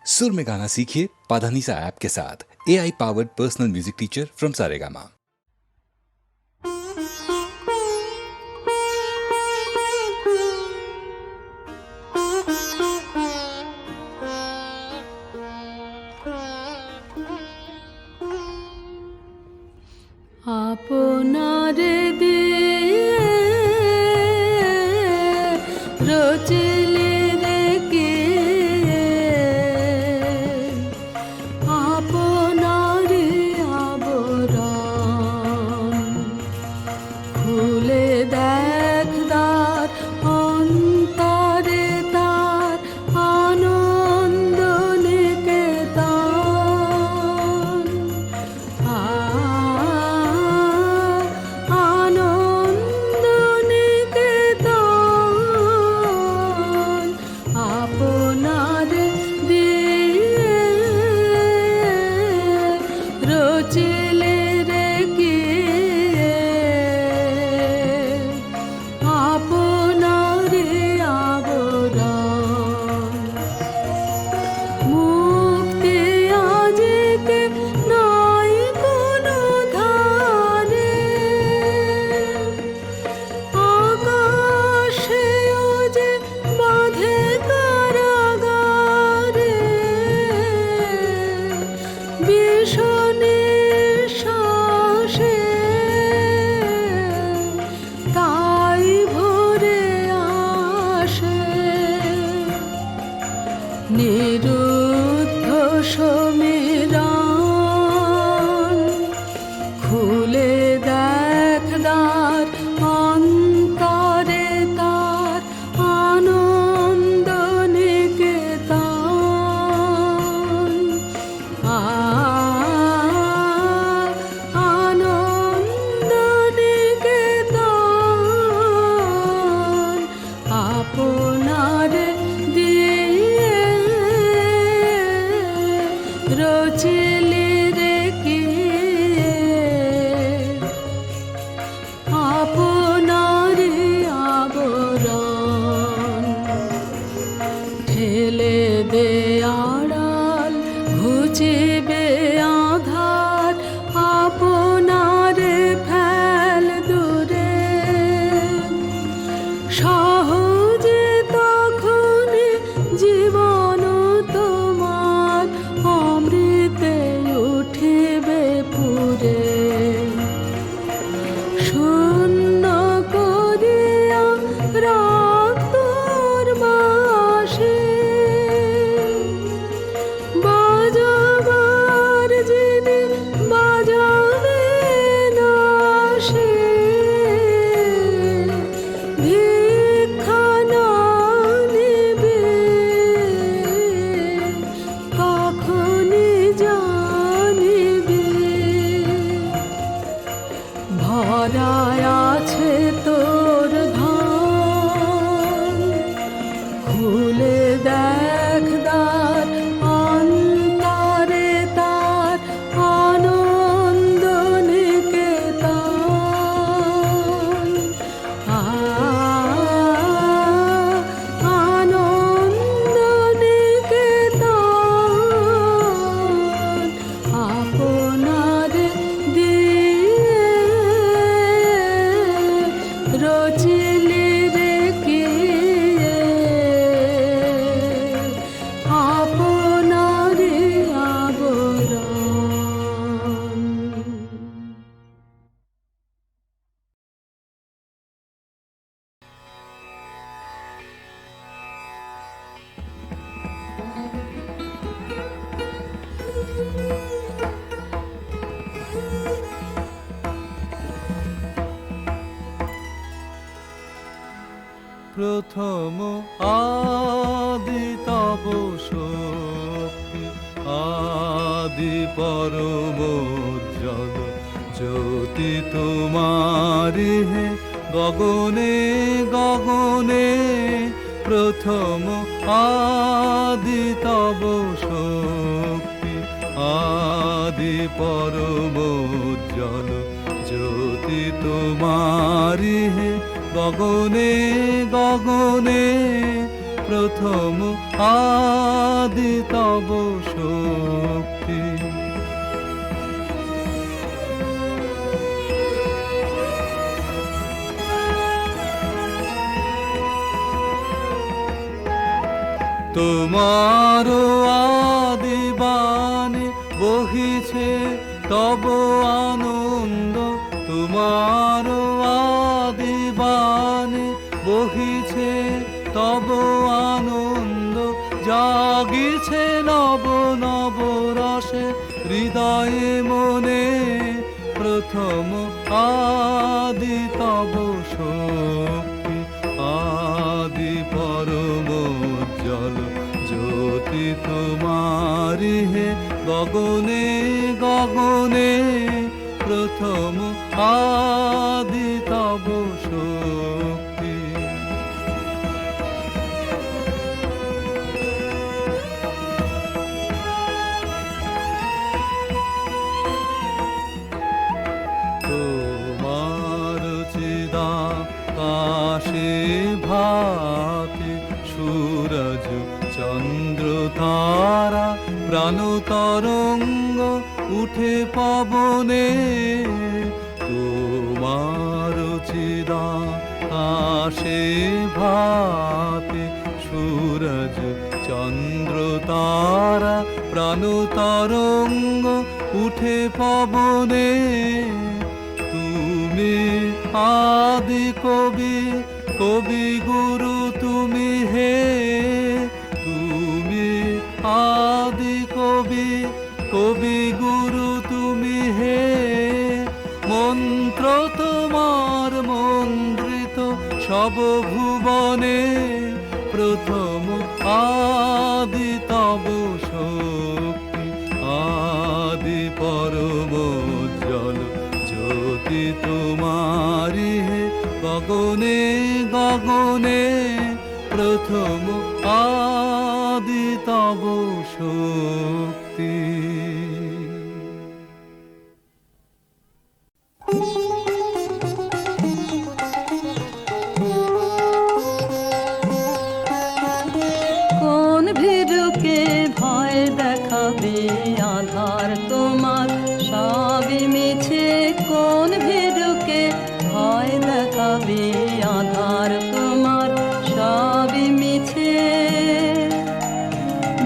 सुर में गाना सीखिए पाधानीसा ऐप के साथ। AI powered personal music teacher from Saregama. আপনারে দিয়ে রচলে রেখে আপনারে আবরণ খুলে দেখদার অন্তরে তার আনন্দ নিকেতন। আনন্দ নিকেতন আপনার দিয়ে রচলে রেখে আপনারে আবরণ মুক্তি আজকে নাই কোনো ধারে আকাশেও যে বাঁধে কারাগারে ভীষণে শ্বাসে তাই ভরে আসে নিরুদ্ধ সমীরণ খুলে দেখদার অন্তরে তার আনন্দ নিকেতন। আনন্দ নিকেতন আপনার দিয়ে রচলে রেখে আপনারে আবরণ ঠেলে দে আড়াল ঘুচিবে আধার আপনারে ফেল দূরে সহজে তখনই জীবন তোমার অমৃতে উঠিবে পুরে শূন্য করিয়া রাখ তোর বাঁশি বাজাবার যিনি বাজাবে না সে ভিক্ষা না নিবে কখনই জানিবে ভরায় আছে তোর ধন খুলে দেখদার অন্তরে তার আনন্দ নিকেতন। আনন্দ নিকেতন আপনার দিয়ে রচলে রেখে আপনারে আবরণ। প্রথম আদি তব শক্তি আদি পরম উজ্জ্বল জ্যোতি তোমারি হে গগনে গগনে প্রথম আদি তব শক্তি আদি পরম উজ্জ্বল জ্যোতি তোমারি হে গগনে গগনে প্রথম আদি তব শক্তি। তোমার আদি বাণী বহিছে তব আনন্দ, তোমার আদি বাণী বহিছে তব আনন্দ, জাগিছে নব নব রসে হৃদয়ে মনে, প্রথম আদি তব শক্তি। আদি পরম জল জ্যোতি তোমারি হে গগনে গগনে, প্রথম আদি তব শক্তি। তোমার চিদাকাশে ভাতি সূরজ চন্দ্র তারা প্রাণ তরঙ্গ উঠে পবনে, তোমার চিদাকাশে ভাতি সূরজ চন্দ্র তারা প্রাণ তরঙ্গ উঠে পবনে, তুমি আদি কবি কবি গুরু তুমি হে, তুমি আদি কবি কবি গুরু তুমি হে, মন্ত্র তোমার মন্ত্রিত সব ভুবনে, প্রথম আদি তব শক্তি। আদি পরম জল জ্যোতি তোমারি হে গগনে গগনে, প্রথম আদি তব শক্তি। কোন ভীরুকে ভয় দেখাবে আধার তোমার সবই মিছে, কোন ভীরুকে ভয় দেখাবে আধার তোমার সবই মিছে।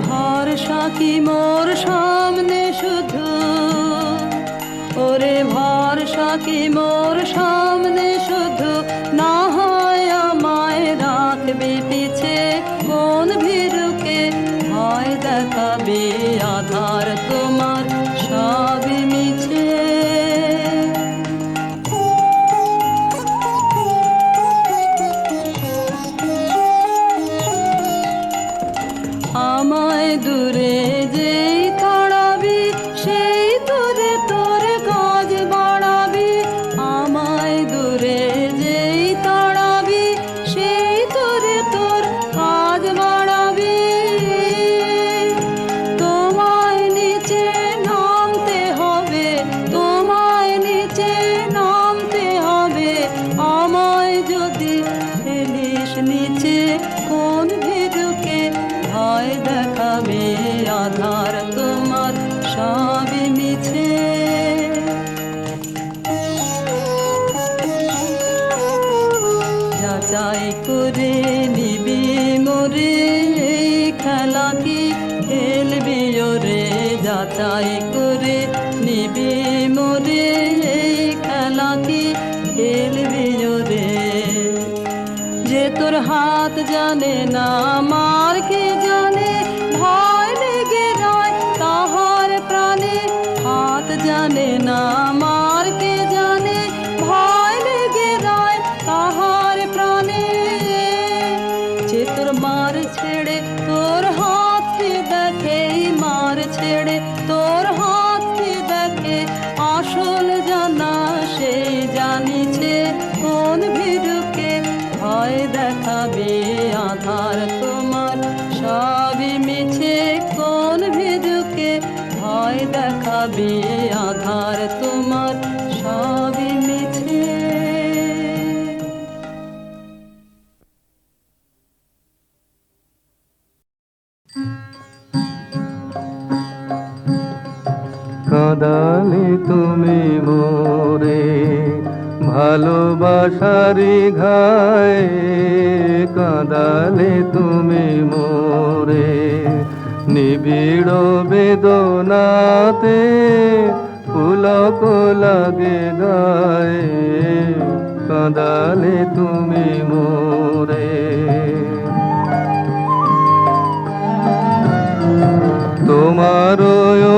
ভরসা কি মোর সামনে শুধু, ওরে ভরসা কি মোর সামনে শুধু, না হয় আমায় রাখবে পিছে, কোন ভীরুকে ভয় দেখাবে আধার তোমার সবই মিছে। আমায় দূরে যেই তাড়াবি, সেই দূরে তোর কাজ বাড়াবি, আমায় দূরে যেই তাড়াবি, সেই দূরে তোর কাজ বাড়াবি। তোমায় নিচে নামতে হবে, তোমায় নিচে নামতে হবে, আমায় যদি ফেলিস নিচে, কোন ভীরুকে ভয় দেখাবে আধার তোমার সবই মিছে। যাচাই করে নিবি মোরে এই খেলা কি খেলবি ওরে, যাচাই করে নিবি মোরে এই খেলা কি খেলবি ওরে। যে তোর হাত জানে না মার কে জানে, ভয় লেগে রয় তাহার প্রাণে, হাত জানে না মার কে জানে, ভয় লেগে রয় তাহার প্রাণে। যে তোর মার ছেড়ে তোর হাতকে দেখে, মার ছেড়ে তোর হাতকে দেখে, আসল জানা সেই জানিছে, কোন ভীরুকে ভয় দেখাবে আধার তোমার সবই মিছে, কোন ভীরুকে ভয় দেখাবে আধার তোমার সবই মিছে। কাঁদালে তুমি মোরে ভালোবাসারি ঘায়ে, কাঁদালে তুমি মোরে নিবিড় বেদনাতে পুলক লাগে গায়ে, কাঁদালে তুমি মোরে। তোমার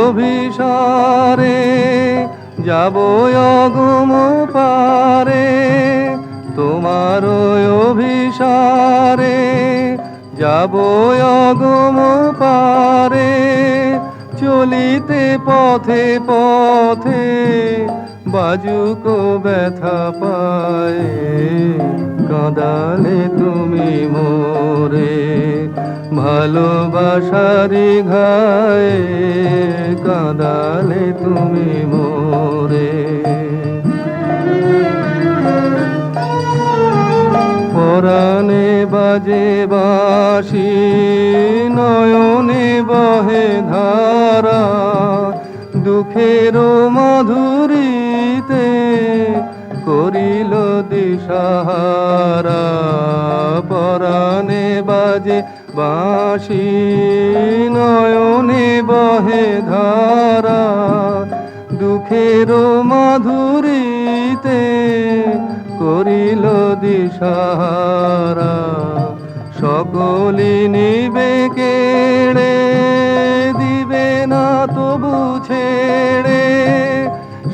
অভিসারে যাব অগুম পারে, তোমার অভিসারে যাব অগুম পারে, চলিতে পথে পথে বাজুক ব্যথা পায়ে, কাঁদালে তুমি মোরে ভালোবাসারি ঘায়ে, কাঁদালে তুমি মোরে। পরাণে বাজে বাঁশি নয়নে বহে ধারা, দুঃখের মাধুরীতে করিল দিশাহারা, পরাণে বাজে বাঁশি নয়নে বহে ধারা, দুঃখের মাধুরীতে করিল দিশাহারা, সকলি নিবে কেড়ে দিবে না তবু ছেড়ে,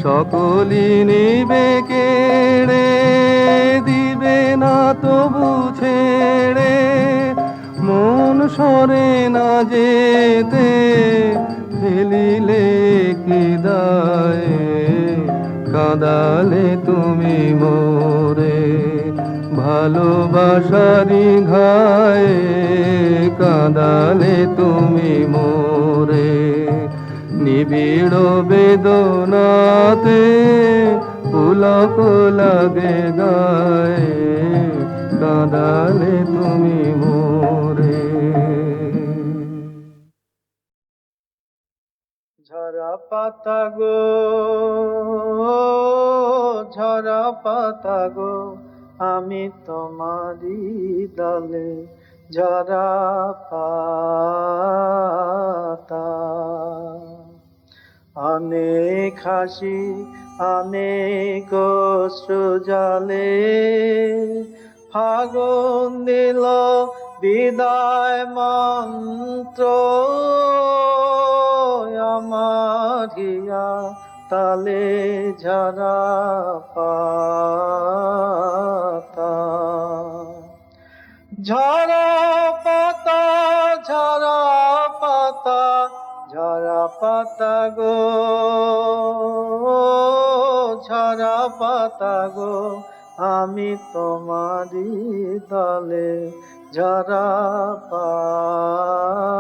সকলি নিবে কেড়ে দিবে না তবু ছেড়ে, মন সরে না যেতে ফেলিলে কি দায়ে, কাঁদালে তুমি মোরে ভালোবাসারি ঘায়ে, কাঁদালে তুমি মোরে নিবিড় বেদনাতে পুলক লাগে গায়ে, কাঁদালে তুমি মোরে। ঝরা পাতা গো, ঝরা পাতা গো, আমি তোমারি ডালে ঝরা পাতা। অনেক হাসি অনেক অশ্রু জলে, ফাগুন দিল বিদায় মন্ত্র, আমার হিয়া তালে ঝরা পাতা। ঝরা পাতা, ঝরা পাতা, ঝরা পাতা গো, ঝরা পাতা গো, আমি তোমারি দলে ঝরা পাতা।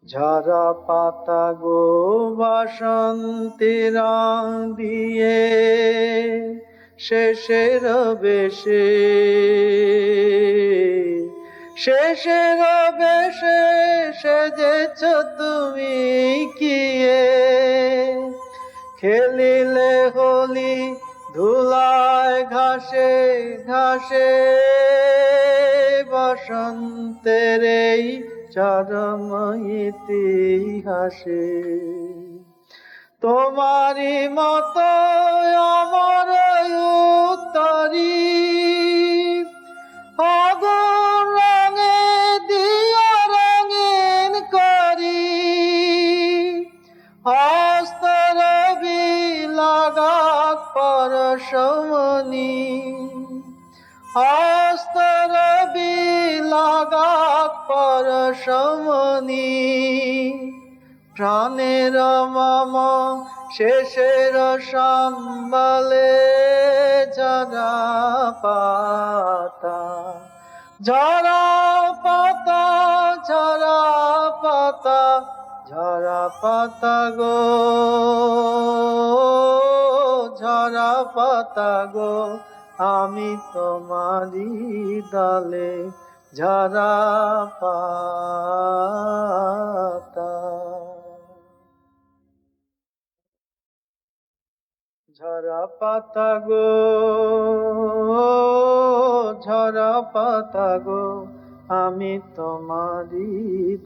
ঝরা পাতা গো, বাসন্তী রং দিয়ে শেষের বেশে, শেষের বেশে সেজেছ তুমি কিয়ে, খেলিলে হোলি ধুলায় ঘাসে ঘাসে, বসন্তের এই চরম ইতিহাসে। তোমারি মতো আমার উত্তরী, আগুন রঙে দিয়া রঙিন করি, হস্তরবি লাগাক পরশমণি, হস্তরবি লাগাক পরশমণি। প্রাণের মম শেষের সম্বলে ঝরা পাতা, ঝরা পাতা, ঝরা পাতা, ঝরা পাতা গো, ঝরা পাতা গো, আমি তোমারি ডালে ঝরা পাতা। ঝরা পাতা গো, ঝরা পাতা গো, আমি তোমারি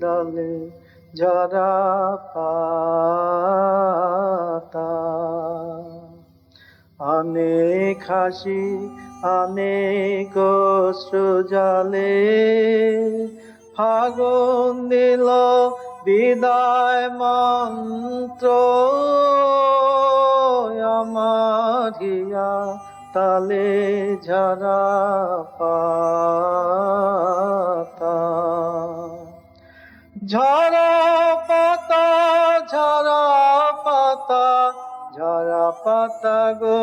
ডালে ঝরা পাতা। অনেক হাসি অনেক অশ্রু জলে ফাগুন দিল বিদায় মন্ত্র আমার হিয়া তালে ঝরা পাতা। ঝরা পাতা, ঝরা পাতা, ঝরা পাতা গো,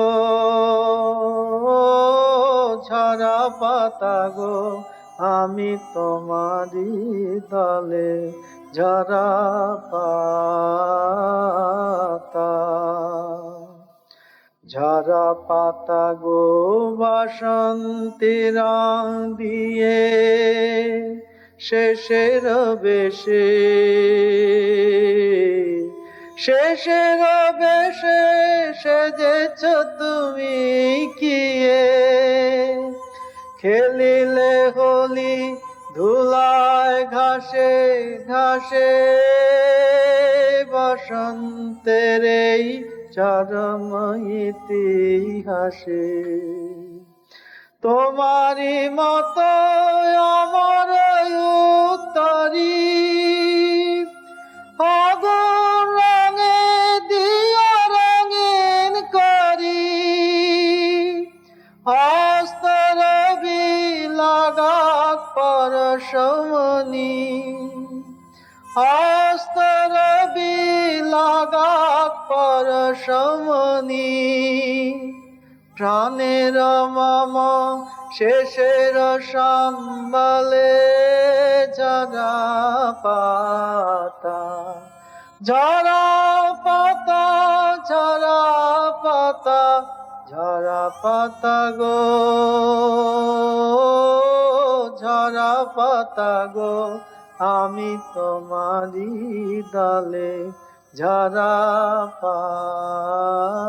ঝরা পাতা গো, আমি তোমারি দলে ঝরা পাতা। ঝরা পাতা গো, বাসন্তী রং দিয়ে শেষের বেশে, শেষের বেশে সেজেছ তুমি কিয়ে, খেলিলে হোলি ধুলায় ঘাসে ঘাসে বসন্তের এই চরম ইতিহাসে। তোমারি মতো আমার উত্তরী আগুন রঙে দিয়া রঙিন করি, হস্তরবি লাগাক পরশমণি, হস্তরবি লাগাক পরশমণি। প্রাণের মম শেষের সম্বলে ঝরা পাতা, ঝরা পাতা, ঝরা পাতা, ঝরা পাতা গো, ঝরা পাতা গো, আমি তোমারি ডালে ঝরা পাতা।